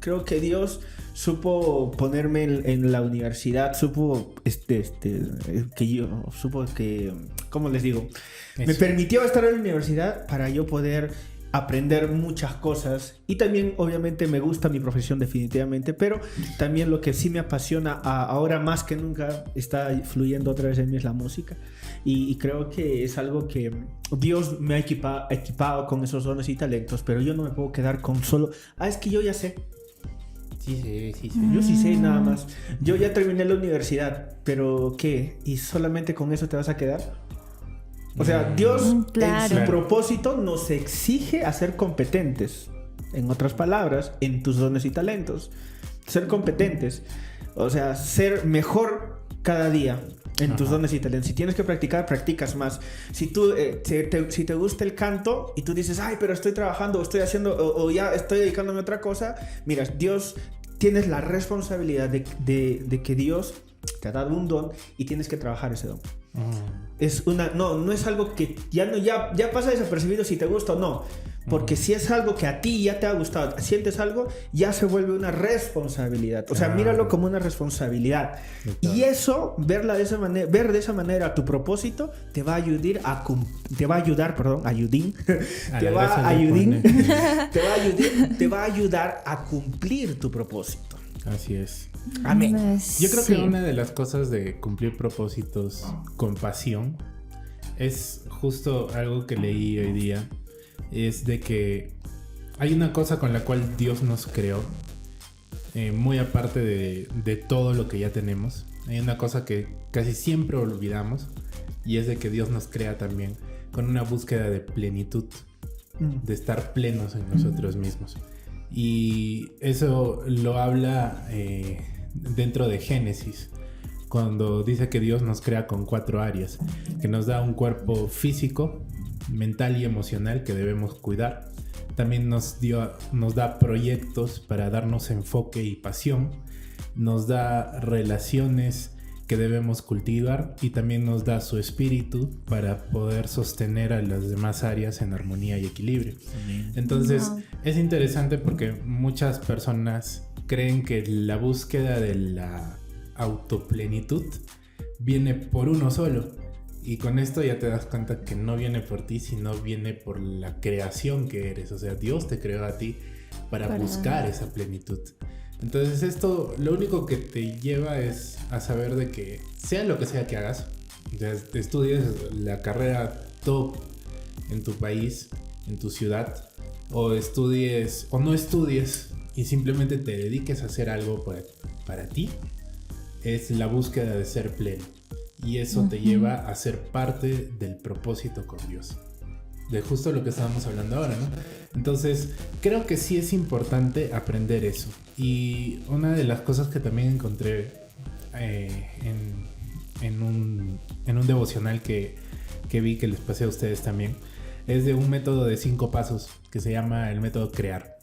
creo que Dios supo ponerme en la universidad, supo ¿cómo les digo? Eso. Me permitió estar en la universidad para yo poder aprender muchas cosas, y también obviamente me gusta mi profesión definitivamente, pero también lo que sí me apasiona ahora más que nunca está fluyendo otra vez en mí es la música, y creo que es algo que Dios me ha equipado con esos dones y talentos, pero yo no me puedo quedar con solo, es que yo ya sé. Sí. Yo sí sé nada más. Yo ya terminé la universidad, pero ¿qué? ¿Y solamente con eso te vas a quedar? O sea, Dios claro. en su propósito nos exige a ser competentes. En otras palabras, en tus dones y talentos. Ser competentes. O sea, ser mejor cada día en tus dones y talentos. Si tienes que practicar, practicas más. Si tú, si te gusta el canto y tú dices, ay, pero estoy trabajando, o estoy haciendo, o ya estoy dedicándome a otra cosa. Mira, Dios, tienes la responsabilidad de que Dios te ha dado un don y tienes que trabajar ese don. Es no es algo que ya pasa desapercibido si te gusta o no, porque si es algo que a ti ya te ha gustado, sientes algo, ya se vuelve una responsabilidad. O sea, míralo como una responsabilidad. Y eso, ver de esa manera tu propósito te va a ayudar a cumplir tu propósito. Así es. Amén. Yo creo que una de las cosas de cumplir propósitos con pasión es justo algo que leí hoy día, es de que hay una cosa con la cual Dios nos creó, muy aparte de todo lo que ya tenemos. Hay una cosa que casi siempre olvidamos, y es de que Dios nos crea también con una búsqueda de plenitud, de estar plenos en nosotros mismos. Y eso lo habla dentro de Génesis, cuando dice que Dios nos crea con 4 áreas, que nos da un cuerpo físico, mental y emocional que debemos cuidar. También nos da proyectos para darnos enfoque y pasión, nos da relaciones que debemos cultivar, y también nos da su espíritu para poder sostener a las demás áreas en armonía y equilibrio. Entonces es interesante porque muchas personas creen que la búsqueda de la autoplenitud viene por uno solo, y con esto ya te das cuenta que no viene por ti, sino viene por la creación que eres. O sea, Dios te creó a ti para buscar esa plenitud. Entonces esto lo único que te lleva es a saber de que sea lo que sea que hagas, ya estudies la carrera top en tu país, en tu ciudad, o estudies o no estudies y simplemente te dediques a hacer algo para ti, es la búsqueda de ser pleno, y eso te lleva a ser parte del propósito con Dios, de justo lo que estábamos hablando ahora, ¿no? Entonces creo que sí es importante aprender eso. Y una de las cosas que también encontré en un devocional que vi, que les pasé a ustedes también, es de un método de 5 pasos que se llama el método CREAR.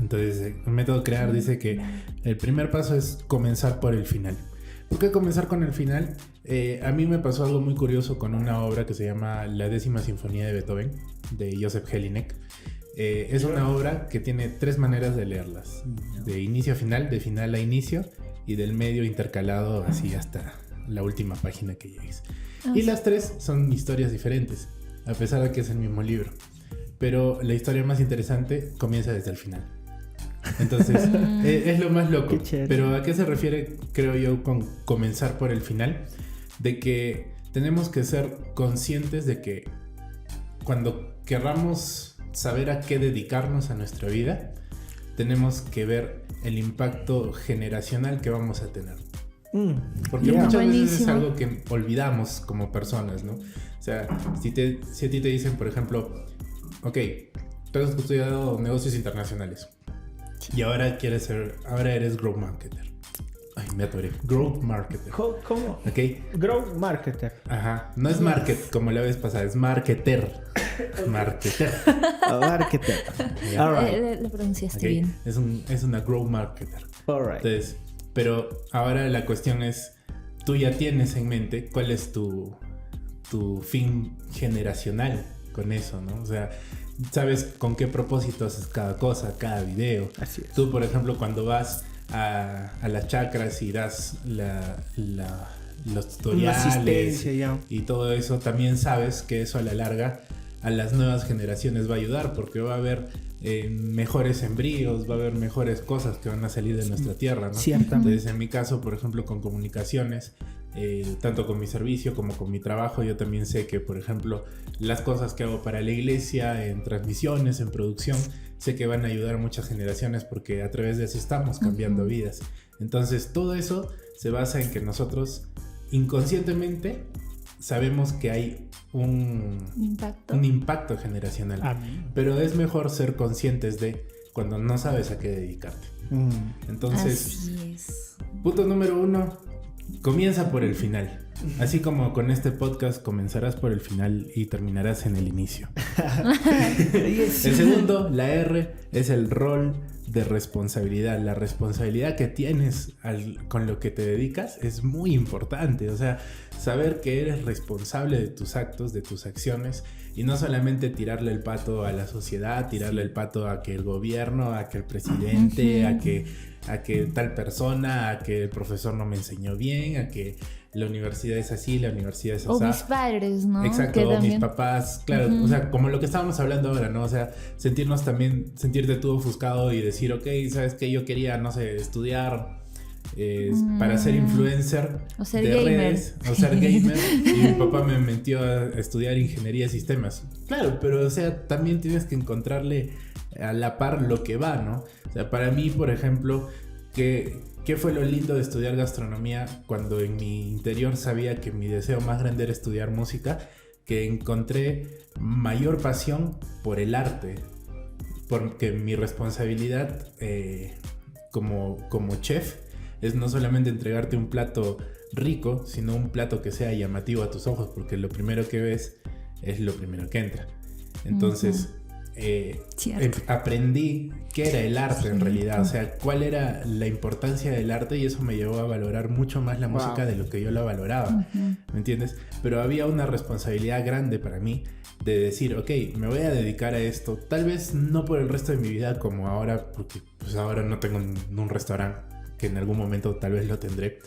Entonces el método CREAR dice que el primer paso es comenzar por el final. ¿Por qué comenzar con el final? A mí me pasó algo muy curioso con una obra que se llama La 10ª Sinfonía de Beethoven, de Joseph Jelinek. Es una obra que tiene 3 maneras de leerlas: de inicio a final, de final a inicio, y del medio intercalado así hasta la última página que llegues. Y las 3 son historias diferentes, a pesar de que es el mismo libro, pero la historia más interesante comienza desde el final. Entonces es lo más loco. Pero ¿a qué se refiere, creo yo, con comenzar por el final? De que tenemos que ser conscientes de que cuando querramos saber a qué dedicarnos a nuestra vida, tenemos que ver el impacto generacional que vamos a tener. Porque muchas veces es algo que olvidamos como personas, ¿no? O sea, si a ti te dicen, por ejemplo, ok, tú has estudiado negocios internacionales y ahora eres growth marketer. Ay, me atoré. Growth marketer. ¿Cómo? ¿Ok? Growth marketer. Ajá. No es market como la vez pasada, es marketer. Marketer. Marketer. Ya. All right. Le pronunciaste Ok, bien. es una growth marketer. All right. Entonces, pero ahora la cuestión es, tú ya tienes en mente cuál es tu fin generacional con eso, ¿no? O sea, sabes con qué propósito haces cada cosa, cada video. Así es. Tú, por ejemplo, cuando vas a las chacras y das los tutoriales Una asistencia ya. y todo eso, también sabes que eso a la larga a las nuevas generaciones va a ayudar, porque va a haber mejores embrios, va a haber mejores cosas que van a salir de nuestra tierra, ¿no? Ciertamente. Entonces, en mi caso, por ejemplo, con comunicaciones, tanto con mi servicio como con mi trabajo, yo también sé que, por ejemplo, las cosas que hago para la iglesia, en transmisiones, en producción, sé que van a ayudar a muchas generaciones, porque a través de eso estamos cambiando vidas. Entonces, todo eso se basa en que nosotros inconscientemente sabemos que hay un impacto generacional. Amén. Pero es mejor ser conscientes de cuando no sabes a qué dedicarte. Entonces, Así es. punto número 1, comienza por el final. Así como con este podcast comenzarás por el final y terminarás en el inicio. El segundo, la R, es el rol de responsabilidad. La responsabilidad que tienes con lo que te dedicas es muy importante. O sea, saber que eres responsable de tus actos, de tus acciones, y no solamente tirarle el pato a la sociedad, tirarle el pato a que el gobierno, a que el presidente, a que tal persona, a que el profesor no me enseñó bien, a que la universidad es así, la universidad es así. O mis padres, ¿no? Exacto, Que o también... mis papás, claro, o sea, como lo que estábamos hablando ahora, ¿no? O sea, sentirte tú ofuscado y decir, ok, ¿sabes qué? Yo quería, no sé, estudiar para ser influencer O ser de gamer. redes, o ser gamer, y mi papá me metió a estudiar ingeniería de sistemas. Claro, pero o sea, también tienes que encontrarle a la par lo que va, ¿no? O sea, para mí, por ejemplo, ¿qué fue lo lindo de estudiar gastronomía cuando en mi interior sabía que mi deseo más grande era estudiar música? Que encontré mayor pasión por el arte, porque mi responsabilidad como chef es no solamente entregarte un plato rico, sino un plato que sea llamativo a tus ojos, porque lo primero que ves es lo primero que entra. Entonces, aprendí qué era el arte en realidad, o sea, cuál era la importancia del arte, y eso me llevó a valorar mucho más la música de lo que yo la valoraba, ¿me entiendes? Pero había una responsabilidad grande para mí de decir, ok, me voy a dedicar a esto, tal vez no por el resto de mi vida como ahora, porque pues ahora no tengo un restaurante, que en algún momento tal vez lo tendré,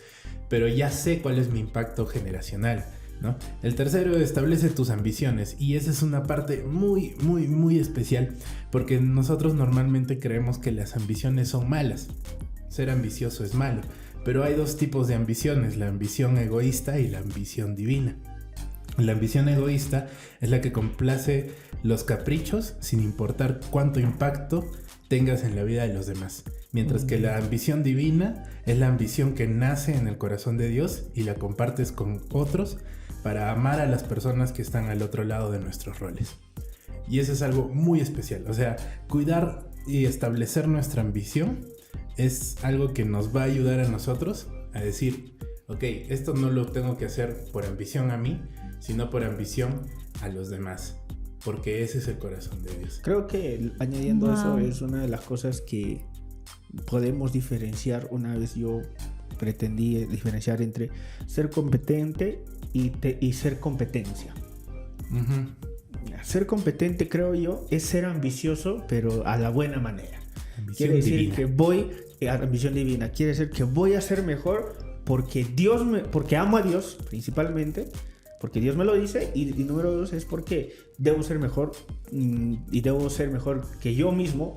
pero ya sé cuál es mi impacto generacional, ¿no? El tercero, establece tus ambiciones, y esa es una parte muy, muy, muy especial, porque nosotros normalmente creemos que las ambiciones son malas. Ser ambicioso es malo, pero hay dos tipos de ambiciones, la ambición egoísta y la ambición divina. La ambición egoísta es la que complace los caprichos sin importar cuánto impacto tengas en la vida de los demás, mientras que la ambición divina es la ambición que nace en el corazón de Dios y la compartes con otros para amar a las personas que están al otro lado de nuestros roles. Y eso es algo muy especial, o sea, cuidar y establecer nuestra ambición es algo que nos va a ayudar a nosotros a decir, ok, esto no lo tengo que hacer por ambición a mí, sino por ambición a los demás, porque ese es el corazón de Dios. Creo que añadiendo eso es una de las cosas que podemos diferenciar. Una vez yo pretendí diferenciar entre ser competente y ser competencia. Ser competente, creo yo, es ser ambicioso, pero a la buena manera. Ambición Quiere decir divina. que ambición divina, quiere decir que voy a ser mejor porque porque amo a Dios principalmente, porque Dios me lo dice, y número 2 es porque debo ser mejor, y debo ser mejor que yo mismo,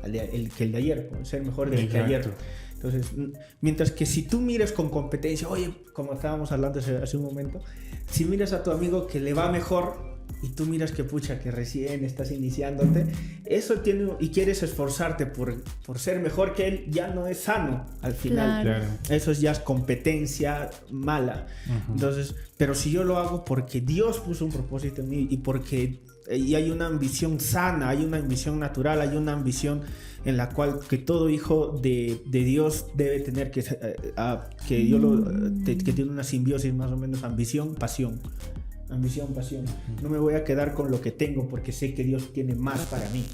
que el de ayer, ser mejor del que ayer. Entonces, mientras que si tú miras con competencia, oye, como estábamos hablando hace un momento, si miras a tu amigo que le va mejor, y tú miras que pucha, que recién estás iniciándote, eso tiene, y quieres esforzarte por ser mejor que él, ya no es sano al final. Claro. Eso ya es competencia mala. Entonces, pero si yo lo hago porque Dios puso un propósito en mí y porque hay una ambición sana, hay una ambición natural, hay una ambición en la cual que todo hijo de Dios debe tener que tiene una simbiosis más o menos, ambición, pasión. No me voy a quedar con lo que tengo porque sé que Dios tiene más para mí.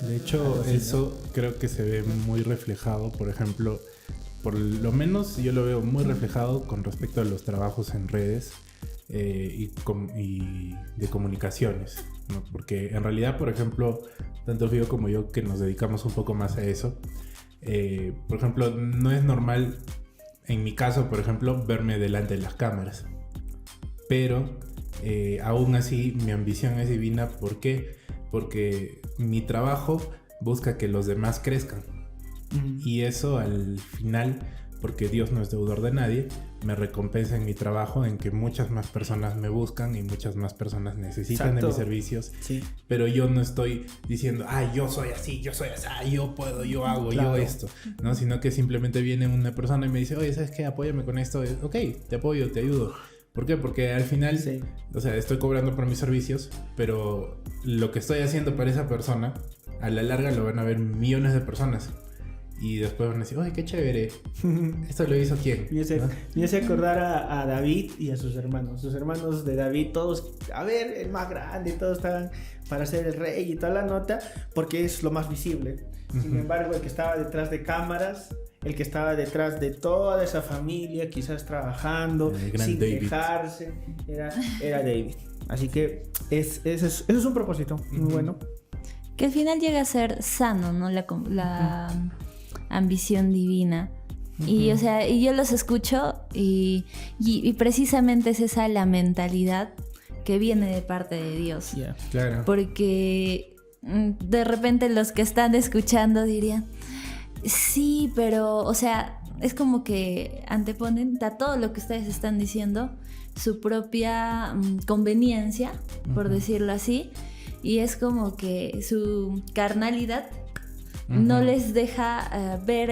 De hecho, eso creo que se ve muy reflejado, por ejemplo, por lo menos yo lo veo muy reflejado con respecto a los trabajos en redes y de comunicaciones, ¿no? Porque en realidad, por ejemplo, tanto Fío como yo que nos dedicamos un poco más a eso, por ejemplo, no es normal, en mi caso, por ejemplo, verme delante de las cámaras, pero aún así mi ambición es divina. ¿Por qué? Porque mi trabajo busca que los demás crezcan. Y eso al final, porque Dios no es deudor de nadie, me recompensa en mi trabajo, en que muchas más personas me buscan y muchas más personas necesitan de mis servicios. Sí. Pero yo no estoy diciendo, yo soy así, yo puedo, yo hago, yo esto, ¿no? Sino que simplemente viene una persona y me dice, oye, ¿sabes qué? Apóyame con esto. Ok, te apoyo, te ayudo. ¿Por qué? Porque al final, o sea, estoy cobrando por mis servicios, pero lo que estoy haciendo para esa persona, a la larga lo van a ver millones de personas. Y después van a decir, ¡ay, qué chévere! ¿Esto lo hizo quién? Me hace acordar a David y a sus hermanos. Sus hermanos de David, todos, a ver, el más grande, todos estaban para ser el rey y toda la nota, porque es lo más visible. Sin embargo, el que estaba detrás de cámaras, el que estaba detrás de toda esa familia, quizás trabajando, sin quejarse, era David. Así que eso es un propósito muy bueno. Que al final llega a ser sano, ¿no? La ambición divina. Y o sea, y yo los escucho y precisamente es esa la mentalidad que viene de parte de Dios. Claro. Porque de repente los que están escuchando dirían, sí, pero, o sea, es como que anteponen a todo lo que ustedes están diciendo su propia conveniencia, por decirlo así, y es como que su carnalidad no les deja ver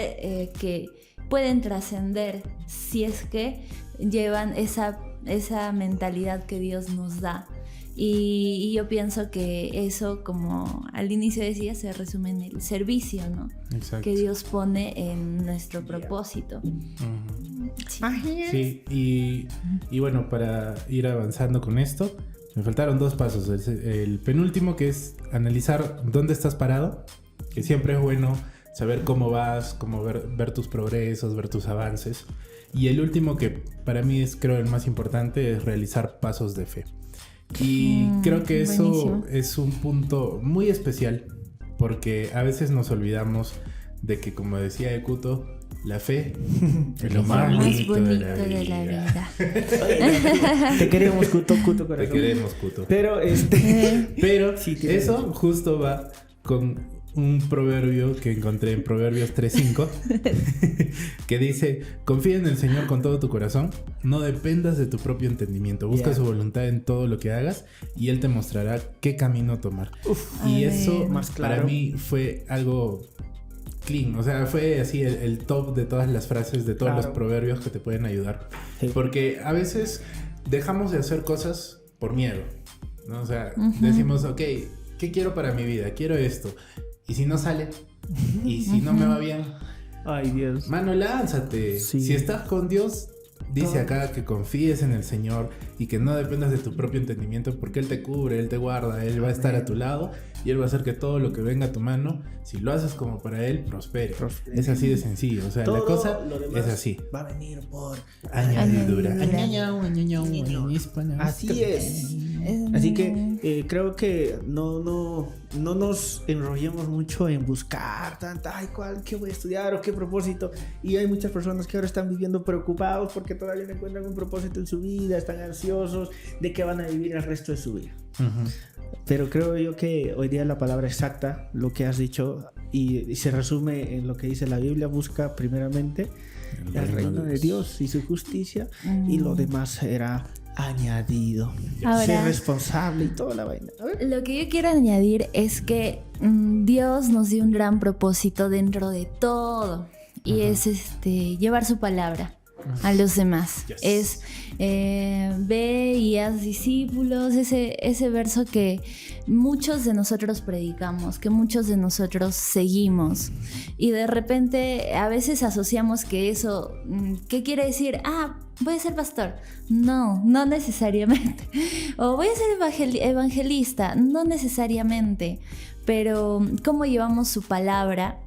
que pueden trascender si es que llevan esa mentalidad que Dios nos da. Y yo pienso que eso, como al inicio decía, se resume en el servicio, ¿no? Exacto. Que Dios pone en nuestro propósito. Sí, y bueno, para ir avanzando con esto, me faltaron 2 pasos. El penúltimo, que es analizar dónde estás parado, que siempre es bueno saber cómo vas, cómo ver tus progresos, ver tus avances. Y el último, que para mí es, creo, el más importante, es realizar pasos de fe. Y creo que eso buenísimo. Es un punto muy especial, porque a veces nos olvidamos de que, como decía Ekuto, la fe es lo más bonito de la vida. Te queremos, Kuto corazón. Te queremos, Kuto. Pero sí, eso justo va con un proverbio que encontré en Proverbios 3:5 que dice: confía en el Señor con todo tu corazón, no dependas de tu propio entendimiento, busca su voluntad en todo lo que hagas y Él te mostrará qué camino tomar. Y eso más claro, para mí fue algo clean, o sea, fue así el top de todas las frases, de todos los proverbios que te pueden ayudar, porque a veces dejamos de hacer cosas por miedo, ¿no? O sea, decimos, ok, ¿qué quiero para mi vida? Quiero esto. Y si no sale, y si no me va bien, ay Dios, mano, lánzate. Si estás con Dios, dice acá que confíes en el Señor y que no dependas de tu propio entendimiento, porque Él te cubre, Él te guarda, Él va a estar a tu lado y Él va a hacer que todo lo que venga a tu mano, si lo haces como para Él, prospere. Es así de sencillo, o sea, todo la cosa es así. Va a venir por añadidura. Así es. Así que creo que no nos enrollemos mucho en buscar qué voy a estudiar o qué propósito. Y hay muchas personas que ahora están viviendo preocupados porque todavía no encuentran un propósito en su vida, están ansiosos de que van a vivir el resto de su vida. Pero creo yo que hoy día la palabra exacta, lo que has dicho, y se resume en lo que dice la Biblia: busca primeramente el reino de Dios y su justicia, y lo demás será añadido. Ahora, Ser responsable y toda la vaina. A ver. lo que yo quiero añadir es que Dios nos dio un gran propósito dentro de todo. Y es llevar su palabra a los demás. Yes. Es ve y haz discípulos, ese verso que muchos de nosotros predicamos, que muchos de nosotros seguimos. Y de repente a veces asociamos que eso, ¿qué quiere decir? Voy a ser pastor. No necesariamente. O voy a ser evangelista. No necesariamente. Pero cómo llevamos su palabra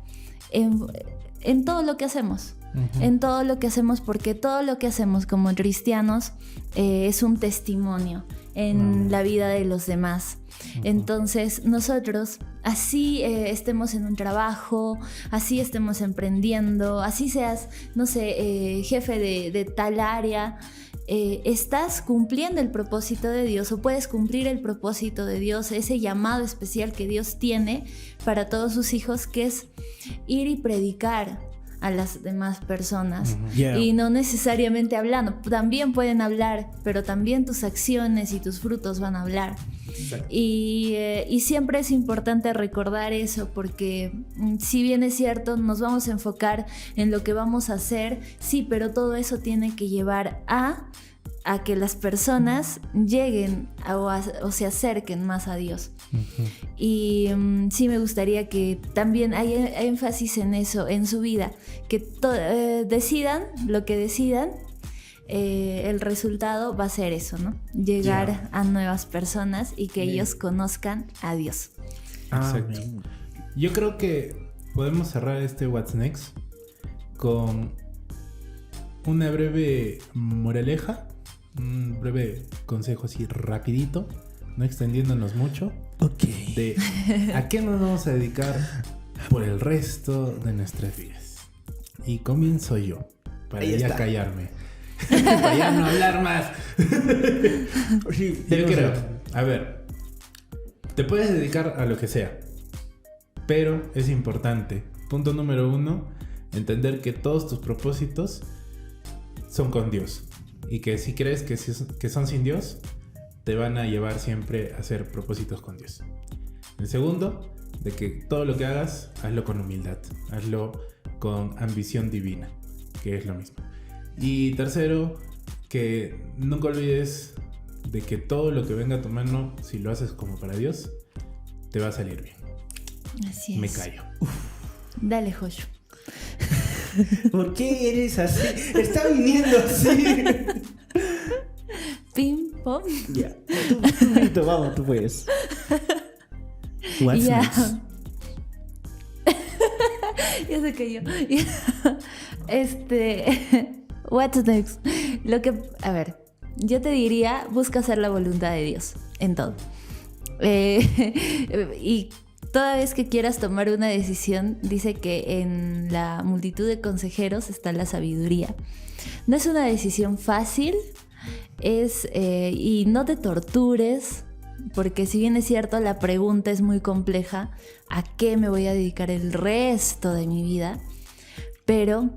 en todo lo que hacemos. En todo lo que hacemos, porque todo lo que hacemos como cristianos es un testimonio en la vida de los demás. Entonces nosotros, así estemos en un trabajo, así estemos emprendiendo, así seas, no sé, jefe de tal área, estás cumpliendo el propósito de Dios, o puedes cumplir el propósito de Dios, ese llamado especial que Dios tiene para todos sus hijos, que es ir y predicar a las demás personas. Yeah. Y no necesariamente hablando, también pueden hablar, pero también tus acciones y tus frutos van a hablar. Y siempre es importante recordar eso, porque si bien es cierto, nos vamos a enfocar en lo que vamos a hacer, sí, pero todo eso tiene que llevar a que las personas lleguen o se acerquen más a Dios. Y sí me gustaría que también haya énfasis en eso, en su vida, que decidan lo que decidan, el resultado va a ser eso, ¿no? Llegar a nuevas personas y que ellos conozcan a Dios. Exacto. Yo creo que podemos cerrar este What's Next con una breve moraleja, un breve consejo así rapidito, no extendiéndonos mucho, de a qué nos vamos a dedicar por el resto de nuestras vidas. Y comienzo yo, para ya callarme, para ya no hablar más. Yo creo, a ver, te puedes dedicar a lo que sea, pero es importante, punto número 1, entender que todos tus propósitos son con Dios. Y que si crees que son sin Dios, te van a llevar siempre a hacer propósitos con Dios. El segundo, de que todo lo que hagas, hazlo con humildad. Hazlo con ambición divina, que es lo mismo. Y tercero, que nunca olvides de que todo lo que venga a tu mano, si lo haces como para Dios, te va a salir bien. Así es. Me callo. Dale, Joshua. ¿Por qué eres así? Está viviendo así. Pim, pom. Ya. Tú, vamos, tú puedes. What's next? Ya se cayó. What's next? A ver, yo te diría, busca hacer la voluntad de Dios en todo. Y toda vez que quieras tomar una decisión, dice que en la multitud de consejeros está la sabiduría. No es una decisión fácil, y no te tortures, porque si bien es cierto, la pregunta es muy compleja, ¿a qué me voy a dedicar el resto de mi vida? Pero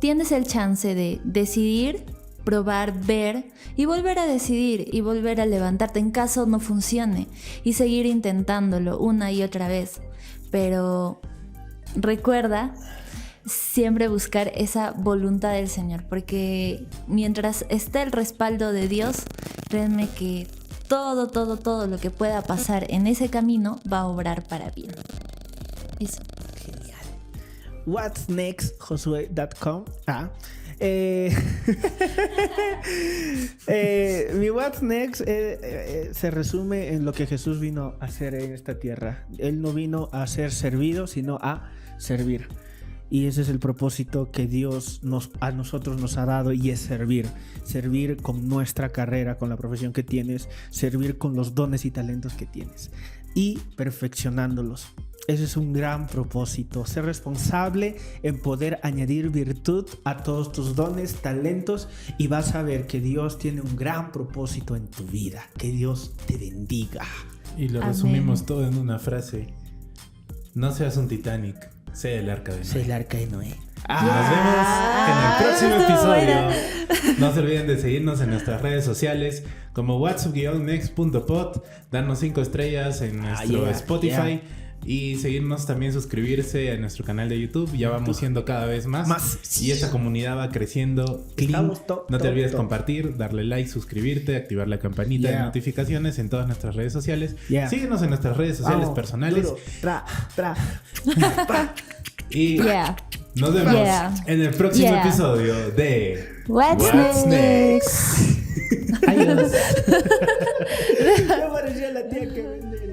tienes el chance de decidir, probar, ver y volver a decidir y volver a levantarte en caso no funcione y seguir intentándolo una y otra vez. Pero recuerda siempre buscar esa voluntad del Señor, porque mientras esté el respaldo de Dios, créanme que todo lo que pueda pasar en ese camino va a obrar para bien. Eso. Genial. What's next, Josue.com. Mi What's Next se resume en lo que Jesús vino a hacer en esta tierra. Él no vino a ser servido, sino a servir. Y ese es el propósito que Dios a nosotros nos ha dado, y es servir. Servir con nuestra carrera, con la profesión que tienes, servir con los dones y talentos que tienes y perfeccionándolos. Ese es un gran propósito, ser responsable en poder añadir virtud a todos tus dones, talentos, y vas a ver que Dios tiene un gran propósito en tu vida. Que Dios te bendiga. Y lo resumimos todo en una frase: no seas un Titanic, sé el arca de Noé. Sé el arca de Noé. Nos vemos en el próximo estuvo episodio. No se olviden de seguirnos en nuestras redes sociales como whatsapp-next.pod, darnos 5 estrellas en nuestro Spotify y seguirnos, también suscribirse a nuestro canal de YouTube. Ya vamos siendo cada vez más. Y esta comunidad va creciendo. No te olvides compartir, darle like, suscribirte, activar la campanita de notificaciones en todas nuestras redes sociales. Síguenos en nuestras redes sociales personales. Duro. Y nos vemos en el próximo episodio de What's Next. Adiós. Me pareció la tía que vende